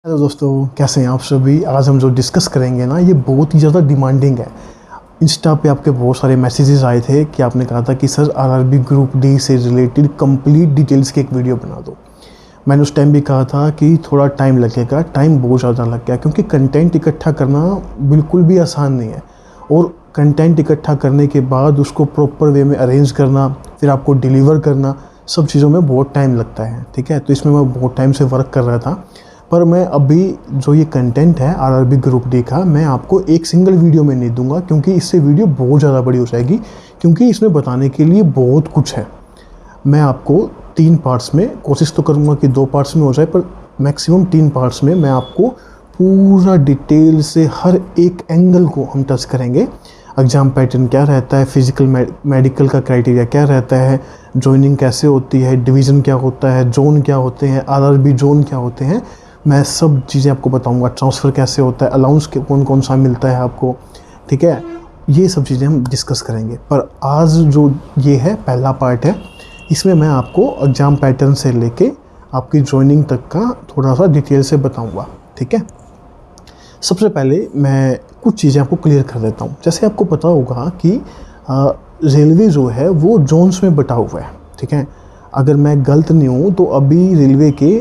Hello दोस्तों, कैसे हैं आप सभी। आज हम जो डिस्कस करेंगे ना, ये बहुत ही ज़्यादा डिमांडिंग है। इंस्टा पे आपके बहुत सारे मैसेजेस आए थे कि आपने कहा था कि सर आरआरबी ग्रुप डी से रिलेटेड कंप्लीट डिटेल्स की एक वीडियो बना दो। मैंने उस टाइम भी कहा था कि थोड़ा टाइम लगेगा। टाइम बहुत ज़्यादा लग गया क्योंकि कंटेंट इकट्ठा करना बिल्कुल भी आसान नहीं है, और कंटेंट इकट्ठा करने के बाद उसको प्रॉपर वे में अरेंज करना, फिर आपको डिलीवर करना, सब चीज़ों में बहुत टाइम लगता है। ठीक है, तो इसमें मैं बहुत टाइम से वर्क कर रहा था। पर मैं अभी जो ये कंटेंट है आरआरबी ग्रुप डी का, मैं आपको एक सिंगल वीडियो में नहीं दूंगा क्योंकि इससे वीडियो बहुत ज़्यादा बड़ी हो जाएगी, क्योंकि इसमें बताने के लिए बहुत कुछ है। मैं आपको 3 पार्ट्स में, कोशिश तो करूँगा कि 2 पार्ट्स में हो जाए, पर मैक्सिमम 3 पार्ट्स में मैं आपको पूरा डिटेल से हर एक एंगल को हम टच करेंगे। एग्ज़ाम पैटर्न क्या रहता है, फिजिकल मेडिकल का क्राइटेरिया क्या रहता है, जॉइनिंग कैसे होती है, डिवीज़न क्या होता है, जोन क्या होते हैं, आरआरबी जोन क्या होते हैं, मैं सब चीज़ें आपको बताऊंगा। ट्रांसफ़र कैसे होता है, अलाउंस कौन कौन सा मिलता है आपको, ठीक है, ये सब चीज़ें हम डिस्कस करेंगे। पर आज जो ये है पहला पार्ट है, इसमें मैं आपको एग्ज़ाम पैटर्न से लेके आपकी जॉइनिंग तक का थोड़ा सा डिटेल से बताऊंगा। ठीक है, सबसे पहले मैं कुछ चीज़ें आपको क्लियर कर देता हूँ। जैसे आपको पता होगा कि रेलवे जो है वो जोन्स में बटा हुआ है। ठीक है, अगर मैं गलत नहीं हूँ तो अभी रेलवे के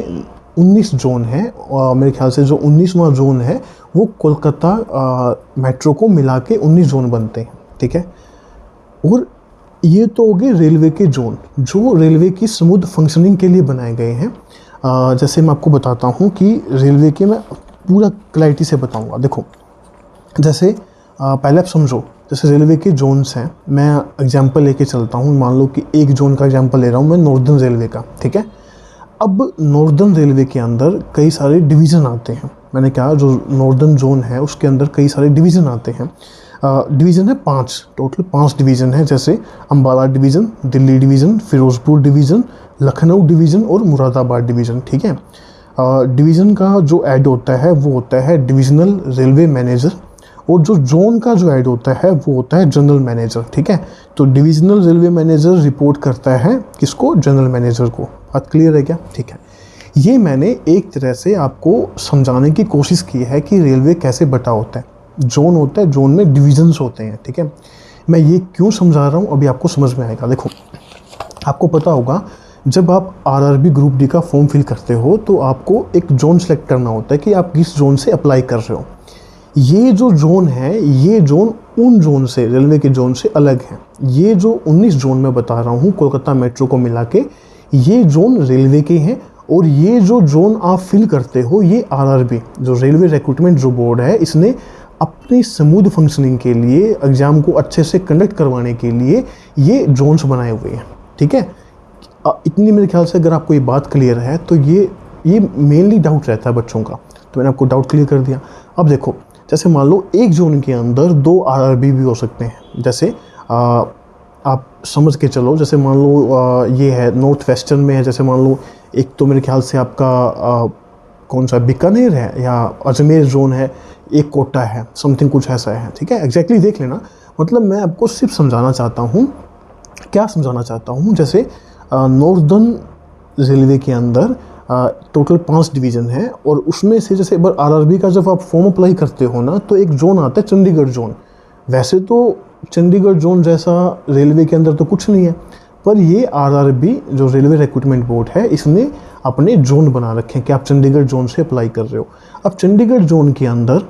19 जोन है, और मेरे ख्याल से जो 19वां जोन है वो कोलकाता मेट्रो को मिला के 19 जोन बनते हैं। ठीक है, और ये तो हो गए रेलवे के जोन जो रेलवे की स्मूथ फंक्शनिंग के लिए बनाए गए हैं। जैसे मैं आपको बताता हूँ कि रेलवे के, मैं पूरा क्लैरिटी से बताऊँगा। देखो, जैसे पहले आप समझो, जैसे रेलवे के जोन्स हैं, मैं एग्जांपल लेके चलता हूँ। मान लो कि एक जोन का एग्जांपल ले रहा हूँ मैं, नॉर्दर्न रेलवे का। ठीक है, अब नॉर्दर्न रेलवे के अंदर कई सारे डिवीज़न आते हैं। मैंने कहा जो नॉर्दर्न जोन है उसके अंदर कई सारे डिवीज़न आते हैं। डिवीज़न है 5, टोटल 5 डिवीज़न है। जैसे Ambala division, Delhi division, Ferozepur division, Lucknow division और मुरादाबाद डिवीज़न। ठीक है, डिवीज़न का जो ऐड होता है वो होता है डिविजनल रेलवे मैनेजर, और जो जोन का जो ऐड होता है वो होता है जनरल मैनेजर। ठीक है, तो डिविजनल रेलवे मैनेजर रिपोर्ट करता है किसको, जनरल मैनेजर को। बात क्लियर है क्या? ठीक है, ये मैंने एक तरह से आपको समझाने की कोशिश की है कि रेलवे कैसे बटा होता है। जोन होता है, जोन में डिविजन्स होते हैं। ठीक है, मैं ये क्यों समझा रहा हूँ अभी आपको समझ में आएगा। देखो, आपको पता होगा जब आप आरआरबी ग्रुप डी का फॉर्म फिल करते हो तो आपको एक जोन सेलेक्ट करना होता है कि आप किस जोन से अप्लाई कर रहे हो। ये जो जोन है, ये जोन उन जोन से, रेलवे के जोन से अलग है। ये जो 19 जोन मैं बता रहा हूँ कोलकाता मेट्रो को मिला के, ये जोन रेलवे के हैं। और ये जो जोन आप फिल करते हो, ये आरआरबी जो रेलवे रिक्रूटमेंट जो बोर्ड है, इसने अपनी स्मूथ फंक्शनिंग के लिए, एग्ज़ाम को अच्छे से कंडक्ट करवाने के लिए ये जोन्स बनाए हुए हैं। ठीक है, इतनी मेरे ख्याल से अगर आपको ये बात क्लियर है तो ये मेनली डाउट रहता है बच्चों का, तो मैंने आपको डाउट क्लियर कर दिया। अब देखो, जैसे मान लो एक जोन के अंदर 2 आरआरबी भी हो सकते हैं। जैसे आप समझ के चलो, जैसे मान लो ये है नॉर्थ वेस्टर्न में है। जैसे मान लो एक तो मेरे ख्याल से आपका कौन सा बीकानेर है या अजमेर जोन है, एक कोटा है, समथिंग कुछ ऐसा है। ठीक है, एग्जैक्टली देख लेना। मतलब मैं आपको सिर्फ समझाना चाहता हूँ, क्या समझाना चाहता हूँ। जैसे नॉर्दर्न रेलवे के अंदर टोटल 5 डिवीज़न है, और उसमें से जैसे एक बार आरआरबी का जब आप फॉर्म अप्लाई करते हो ना, तो एक जोन आता है चंडीगढ़ जोन। वैसे तो चंडीगढ़ जोन जैसा रेलवे के अंदर तो कुछ नहीं है, पर ये आरआरबी जो रेलवे रिक्रूटमेंट बोर्ड है, इसने अपने जोन बना रखे हैं कि आप चंडीगढ़ जोन से अप्लाई कर रहे हो। अब चंडीगढ़ जोन के अंदर,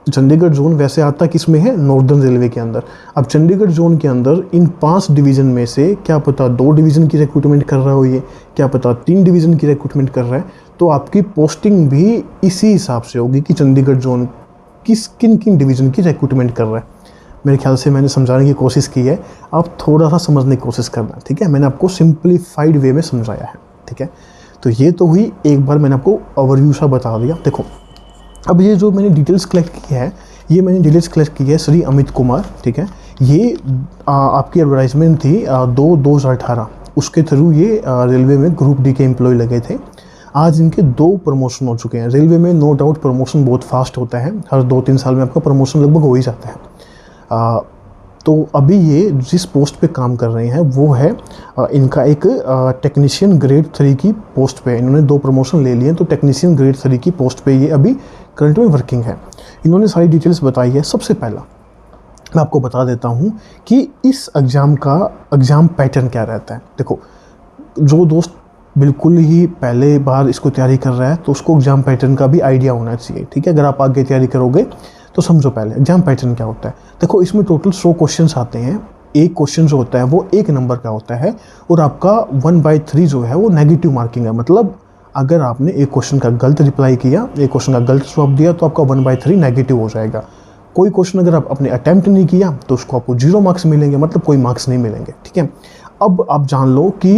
चंडीगढ़ जोन वैसे आता किस में है, नॉर्दर्न रेलवे के अंदर। अब चंडीगढ़ जोन के अंदर इन 5 डिवीज़न में से क्या पता 2 डिवीज़न की रिक्रूटमेंट कर रहा हो, ये क्या पता 3 डिवीज़न की रिक्रूटमेंट कर रहा है। तो आपकी पोस्टिंग भी इसी हिसाब से होगी कि चंडीगढ़ जोन किन किन डिवीज़न की रिक्रूटमेंट कर रहा है। मेरे ख्याल से मैंने समझाने की कोशिश की है, आप थोड़ा सा समझने की कोशिश करना। ठीक है, मैंने आपको सिंप्लीफाइड वे में समझाया है। ठीक है, तो ये तो हुई एक बार मैंने आपको ओवरव्यू सा बता दिया। देखो, अब ये जो मैंने डिटेल्स कलेक्ट की है, ये मैंने डिटेल्स कलेक्ट की है श्री अमित कुमार। ठीक है, ये आपकी एडवर्टाइजमेंट थी 2018, उसके थ्रू ये रेलवे में ग्रुप डी के एम्प्लॉय लगे थे। आज इनके 2 प्रमोशन हो चुके हैं। रेलवे में नो डाउट प्रमोशन बहुत फास्ट होता है, हर 2-3 साल में आपका प्रमोशन लगभग हो ही जाता है। तो अभी ये जिस पोस्ट पे काम कर रहे हैं वो है इनका एक टेक्नीशियन ग्रेड 3 की पोस्ट पे। इन्होंने 2 प्रमोशन ले लिए, तो टेक्नीशियन ग्रेड 3 की पोस्ट पे ये अभी करंट में वर्किंग है। इन्होंने सारी डिटेल्स बताई है। सबसे पहला मैं आपको बता देता हूँ कि इस एग्ज़ाम का एग्ज़ाम पैटर्न क्या रहता है। देखो, जो दोस्त बिल्कुल ही पहले बार इसको तैयारी कर रहा है तो उसको एग्ज़ाम पैटर्न का भी आइडिया होना चाहिए, ठीक है। अगर आप आगे तैयारी करोगे तो समझो पहले एग्जाम पैटर्न क्या होता है। देखो, इसमें टोटल 100 क्वेश्चंस आते हैं। एक क्वेश्चन जो होता है वो 1 नंबर का होता है और आपका 1/3 जो है वो नेगेटिव मार्किंग है। मतलब अगर आपने एक क्वेश्चन का गलत रिप्लाई किया, एक क्वेश्चन का गलत जवाब दिया, तो आपका 1/3 नेगेटिव हो जाएगा। कोई क्वेश्चन अगर आप अपने अटैम्प्ट नहीं किया तो उसको आपको 0 मार्क्स मिलेंगे, मतलब कोई मार्क्स नहीं मिलेंगे, ठीक है। अब आप जान लो कि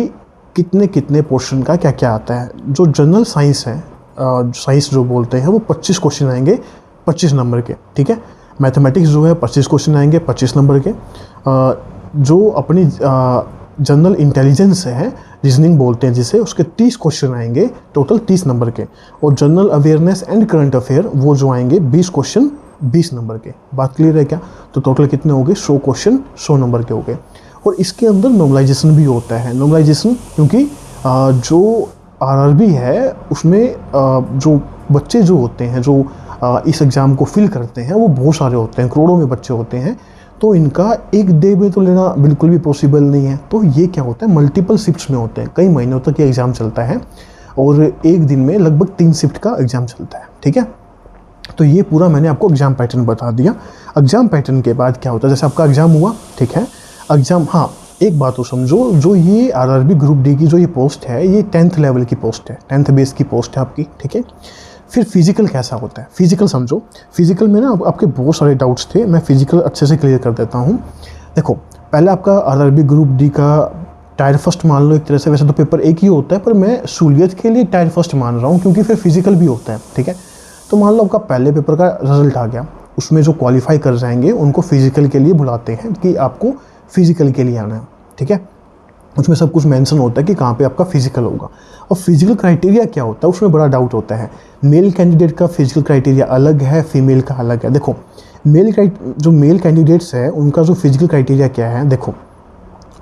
कितने कितने पोर्शन का क्या क्या आता है। जो जनरल साइंस है, साइंस जो बोलते हैं, वो 25 क्वेश्चन आएंगे 25 नंबर के, ठीक है। मैथमेटिक्स जो है 25 क्वेश्चन आएंगे 25 नंबर के। जो अपनी जनरल इंटेलिजेंस है, रीजनिंग बोलते हैं जिसे, उसके 30 क्वेश्चन आएंगे टोटल 30 नंबर के। और general awareness and current affair वो जो आएंगे 20 क्वेश्चन 20 नंबर के। बात क्लियर है क्या? तो टोटल कितने हो गए? 100 क्वेश्चन 100 नंबर के हो गए। और इसके अंदर नॉर्मलाइजेशन भी होता है। नॉर्मलाइजेशन क्योंकि जो आरआरबी है उसमें जो बच्चे जो होते हैं, जो इस एग्ज़ाम को फिल करते हैं, वो बहुत सारे होते हैं, करोड़ों में बच्चे होते हैं। तो इनका एक डे में तो लेना बिल्कुल भी पॉसिबल नहीं है। तो ये क्या होता है, मल्टीपल शिफ्ट्स में होते हैं। कई महीनों तक ये एग्ज़ाम चलता है और एक दिन में लगभग 3 शिफ्ट का एग्ज़ाम चलता है, ठीक है। तो ये पूरा मैंने आपको एग्ज़ाम पैटर्न बता दिया। एग्ज़ाम पैटर्न के बाद क्या होता है, जैसे आपका एग्ज़ाम हुआ, ठीक है, एग्ज़ाम, हाँ एक बात तो समझो, जो ये आरआरबी ग्रुप डी की जो ये पोस्ट है, ये 10th लेवल की पोस्ट है, 10th बेस की पोस्ट है आपकी, ठीक है। फिर फिजिकल कैसा होता है, फिजिकल समझो। फिजिकल में ना आपके बहुत सारे डाउट्स थे, मैं फिजिकल अच्छे से क्लियर कर देता हूँ। देखो, पहले आपका आरआरबी ग्रुप डी का टायर फर्स्ट मान लो एक तरह से। वैसे तो पेपर एक ही होता है, पर मैं सहूलियत के लिए टायर फर्स्ट मान रहा हूँ क्योंकि फिर फिजिकल भी होता है, ठीक है। तो मान लो आपका पहले पेपर का रिजल्ट आ गया, उसमें जो क्वालिफाई कर जाएंगे उनको फिजिकल के लिए बुलाते हैं कि आपको फिजिकल के लिए आना है, ठीक है। उसमें सब कुछ मेंशन होता है कि कहाँ पे आपका फिजिकल होगा। और फिजिकल क्राइटेरिया क्या होता है, उसमें बड़ा डाउट होता है। मेल कैंडिडेट का फिजिकल क्राइटेरिया अलग है, फीमेल का अलग है। देखो, जो मेल कैंडिडेट्स है उनका जो फिजिकल क्राइटेरिया क्या है, देखो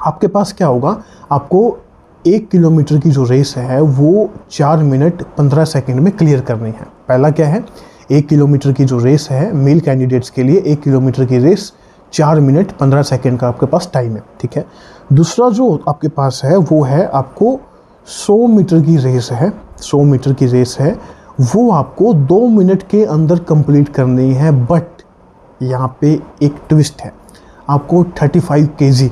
आपके पास क्या होगा, आपको 1 किलोमीटर की जो रेस है वो 4 मिनट 15 सेकेंड में क्लियर करनी है। पहला क्या है, 1 किलोमीटर की जो रेस है मेल कैंडिडेट्स के लिए, 1 किलोमीटर की रेस 4 मिनट 15 सेकेंड का आपके पास टाइम है, ठीक है। दूसरा जो आपके पास है वो है आपको 100 मीटर की रेस है, 100 मीटर की रेस है, वो आपको 2 मिनट के अंदर कंप्लीट करनी है। बट यहाँ पे एक ट्विस्ट है, आपको 35 kg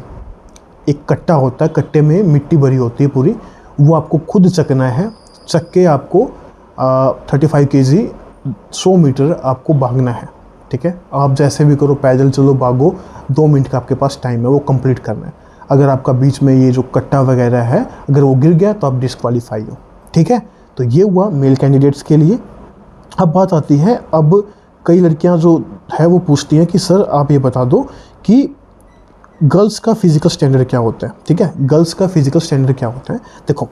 एक कट्टा होता है, कट्टे में मिट्टी भरी होती है पूरी, वो आपको खुद चकना है। चक के आपको 35 kg 100 मीटर आपको भागना है, ठीक है। आप जैसे भी करो, पैदल चलो, भागो, 2 मिनट का आपके पास टाइम है, वो कंप्लीट करना है। अगर आपका बीच में ये जो कट्टा वगैरह है अगर वो गिर गया तो आप डिस्क्वालीफाई हो, ठीक है। तो ये हुआ मेल कैंडिडेट्स के लिए। अब बात आती है, अब कई लड़कियां जो है वो पूछती हैं कि सर आप ये बता दो कि गर्ल्स का फिजिकल स्टैंडर्ड क्या होता है, ठीक है। गर्ल्स का फिजिकल स्टैंडर्ड क्या होता है, देखो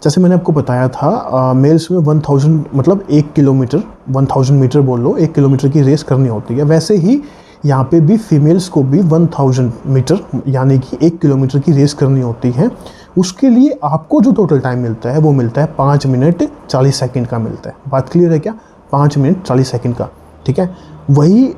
जैसे मैंने आपको बताया था, मेल्स में 1000 मतलब 1 किलोमीटर 1000 मीटर बोल लो, 1 किलोमीटर की रेस करनी होती है। वैसे ही यहाँ पे भी फीमेल्स को भी 1000 मीटर यानी कि 1 किलोमीटर की रेस करनी होती है। उसके लिए आपको जो टोटल टाइम मिलता है वो मिलता है 5 मिनट 40 सेकंड का मिलता है। बात क्लियर है क्या? 5 मिनट 40 सेकंड का, ठीक है। वही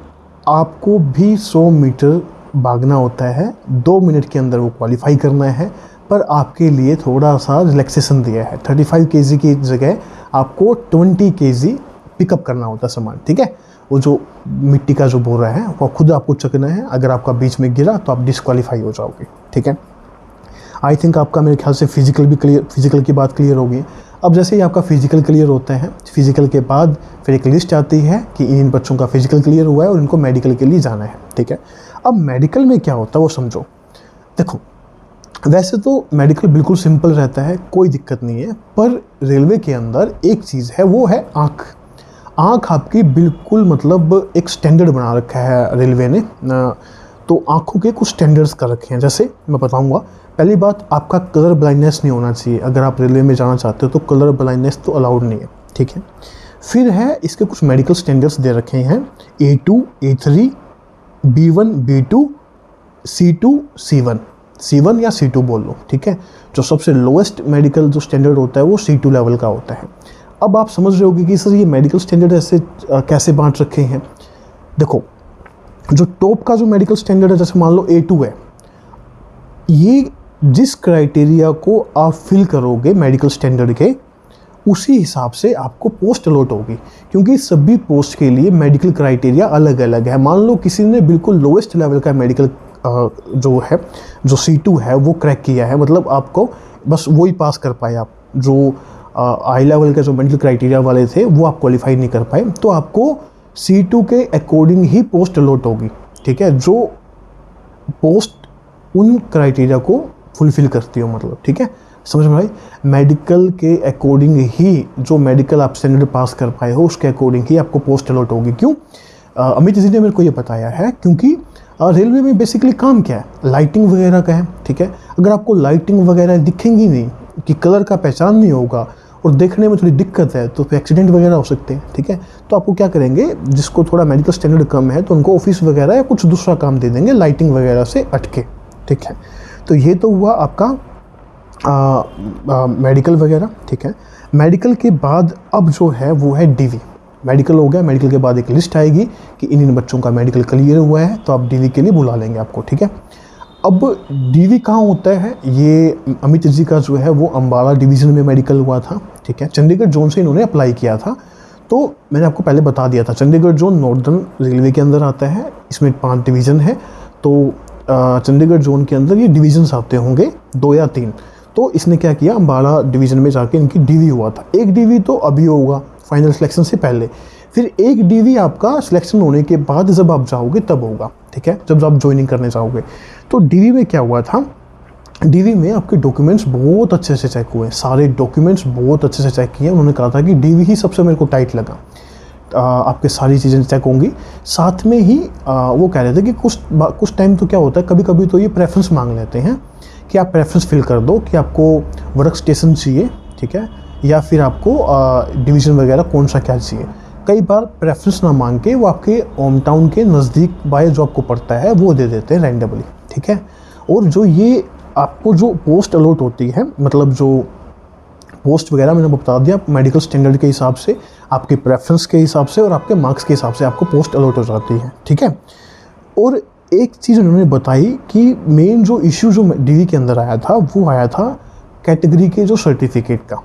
आपको भी 100 मीटर भागना होता है, 2 मिनट के अंदर वो क्वालिफाई करना है। पर आपके लिए थोड़ा सा रिलैक्सेशन दिया है, 35 kg की जगह आपको 20 kg पिकअप करना होता है सामान, ठीक है। वो जो मिट्टी का जो बोरा है वो खुद आपको चकना है। अगर आपका बीच में गिरा तो आप डिस्क्वालीफाई हो जाओगे, ठीक है। आई थिंक आपका मेरे ख्याल से फिजिकल की बात क्लियर होगी। अब जैसे ही आपका फिजिकल क्लियर होता है, फिजिकल के बाद फिर एक लिस्ट आती है कि इन बच्चों का फिजिकल क्लियर हुआ है और इनको मेडिकल के लिए जाना है, ठीक है। अब मेडिकल में क्या होता है वो समझो। देखो, वैसे तो मेडिकल बिल्कुल सिंपल रहता है, कोई दिक्कत नहीं है। पर रेलवे के अंदर एक चीज़ है, वो है आँख। आँख आपकी बिल्कुल मतलब एक स्टैंडर्ड बना रखा है रेलवे ने। तो आँखों के कुछ स्टैंडर्ड्स कर रखे हैं। जैसे मैं बताऊंगा, पहली बात, आपका कलर ब्लाइंडनेस नहीं होना चाहिए। अगर आप रेलवे में जाना चाहते हो तो कलर ब्लाइंडनेस तो अलाउड नहीं है, ठीक है। फिर है इसके कुछ मेडिकल स्टैंडर्ड्स दे रखे हैं, A2 A3 B1 B2 C2 C1, C1 या C2 बोल लो, ठीक है। जो सबसे लोएस्ट मेडिकल जो स्टैंडर्ड होता है वो C2 लेवल का होता है। अब आप समझ रहे होगे कि सर ये मेडिकल स्टैंडर्ड ऐसे कैसे बांट रखे हैं। देखो, जो टॉप का जो मेडिकल स्टैंडर्ड है, जैसे मान लो A2 है, ये जिस क्राइटेरिया को आप फिल करोगे मेडिकल स्टैंडर्ड के, उसी हिसाब से आपको पोस्ट अलॉट होगी, क्योंकि सभी पोस्ट के लिए मेडिकल क्राइटेरिया अलग अलग है। मान लो किसी ने बिल्कुल लोएस्ट लेवल का मेडिकल जो है, जो C2 है, वो क्रैक किया है, मतलब आपको बस वो ही पास कर पाए आप। जो हाई लेवल के जो मेडिकल क्राइटेरिया वाले थे वो आप क्वालिफाई नहीं कर पाए, तो आपको C2 के अकॉर्डिंग ही पोस्ट अलॉट होगी, ठीक है। जो पोस्ट उन क्राइटेरिया को फुलफिल करती हो, मतलब, ठीक है, समझ में आई। मेडिकल के अकॉर्डिंग ही, जो मेडिकल आप स्टैंडर्ड पास कर पाए हो उसके अकॉर्डिंग ही आपको पोस्ट अलॉट होगी। क्यों? अमित जी ने मेरे को ये बताया है, क्योंकि रेलवे में बेसिकली काम क्या है, लाइटिंग वगैरह का है, ठीक है। अगर आपको लाइटिंग वगैरह दिखेंगी नहीं, कि कलर का पहचान नहीं होगा और देखने में थोड़ी दिक्कत है, तो फिर एक्सीडेंट वगैरह हो सकते हैं, ठीक है। तो आपको क्या करेंगे, जिसको थोड़ा मेडिकल स्टैंडर्ड कम है तो उनको ऑफिस वगैरह या कुछ दूसरा काम दे देंगे लाइटिंग वगैरह से अटके, ठीक है। तो ये तो हुआ आपका मेडिकल वगैरह, ठीक है। मेडिकल के बाद अब जो है वो है DV। मेडिकल हो गया, मेडिकल के बाद एक लिस्ट आएगी कि इन बच्चों का मेडिकल क्लियर हुआ है, तो आप DV के लिए बुला लेंगे आपको, ठीक है। अब DV कहाँ होता है, ये अमित जी का जो है वो अम्बाला डिवीज़न में मेडिकल हुआ था, ठीक है। चंडीगढ़ जोन से इन्होंने अप्लाई किया था। तो मैंने आपको पहले बता दिया था, चंडीगढ़ जोन नॉर्दर्न रेलवे के अंदर आता है, इसमें 5 डिवीज़न है। तो चंडीगढ़ जोन के अंदर ये डिवीजन्स आते होंगे 2 या 3। तो इसने क्या किया, अम्बाला डिवीज़न में जाके इनकी DV हुआ था। एक DV तो अभी होगा फाइनल सिलेक्शन से पहले, फिर एक DV आपका सिलेक्शन होने के बाद जब आप जाओगे तब होगा, ठीक है, जब आप ज्वाइनिंग करने जाओगे। तो DV में क्या हुआ था, DV में आपके डॉक्यूमेंट्स बहुत अच्छे से चेक हुए, सारे डॉक्यूमेंट्स बहुत अच्छे से चेक किए। उन्होंने कहा था कि DV ही सबसे मेरे को टाइट लगा, आपके सारी चीज़ें चेक होंगी। साथ में ही वो कह रहे थे कि कुछ टाइम तो क्या होता है, कभी कभी तो ये प्रेफरेंस मांग लेते हैं कि आप प्रेफरेंस फिल कर दो कि आपको वर्क स्टेशन चाहिए, ठीक है, या फिर आपको डिवीज़न वगैरह कौन सा क्या चाहिए। कई बार प्रेफरेंस ना मांग के वो आपके होम टाउन के नज़दीक बाय जो आपको पड़ता है वो दे देते हैं रैंडमली, ठीक है। और जो ये आपको जो पोस्ट अलॉट होती है, मतलब जो पोस्ट वगैरह मैंने बता दिया, मेडिकल स्टैंडर्ड के हिसाब से, आपके प्रेफरेंस के हिसाब से और आपके मार्क्स के हिसाब से आपको पोस्ट अलॉट हो जाती है, ठीक है। और एक चीज़ उन्होंने बताई कि मेन जो इश्यू जो DV के अंदर आया था वो आया था कैटेगरी के जो सर्टिफिकेट का,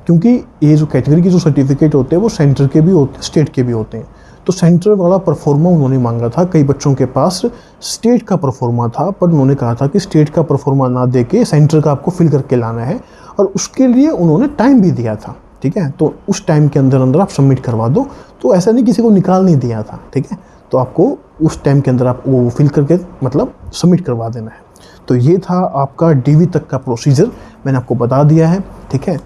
क्योंकि ये जो कैटेगरी के जो सर्टिफिकेट होते हैं वो सेंटर के भी होते हैं, स्टेट के भी होते हैं। तो सेंटर वाला परफॉर्मा उन्होंने मांगा था, कई बच्चों के पास स्टेट का परफॉर्मा था, पर उन्होंने कहा था कि स्टेट का परफॉर्मा ना दे के सेंटर का आपको फिल करके लाना है, और उसके लिए उन्होंने टाइम भी दिया था, ठीक है। तो उस टाइम के अंदर अंदर आप सबमिट करवा दो, तो ऐसा नहीं किसी को निकाल नहीं दिया था, ठीक है। तो आपको उस टाइम के अंदर आप वो फिल करके मतलब सबमिट करवा देना है। तो ये था आपका DV तक का प्रोसीजर, मैंने आपको बता दिया है, ठीक है।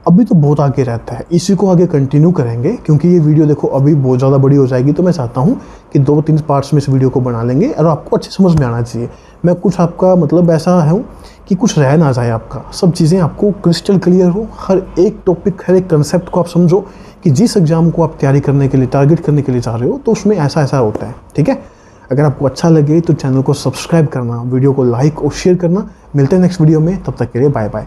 अभी तो बहुत आगे रहता है, इसी को आगे कंटिन्यू करेंगे, क्योंकि ये वीडियो देखो अभी बहुत ज़्यादा बड़ी हो जाएगी। तो मैं चाहता हूँ कि 2-3 पार्ट्स में इस वीडियो को बना लेंगे, और आपको अच्छे समझ में आना चाहिए। मैं कुछ आपका मतलब ऐसा है कि कुछ रह ना जाए, आपका सब चीज़ें आपको क्रिस्टल क्लियर हो, हर एक टॉपिक, हर एक कंसेप्ट को आप समझो कि जिस एग्ज़ाम को आप तैयारी करने के लिए, टारगेट करने के लिए जा रहे हो, तो उसमें ऐसा ऐसा होता है, ठीक है। अगर आपको अच्छा लगे तो चैनल को सब्सक्राइब करना, वीडियो को लाइक और शेयर करना। मिलते हैं नेक्स्ट वीडियो में, तब तक के लिए बाय बाय।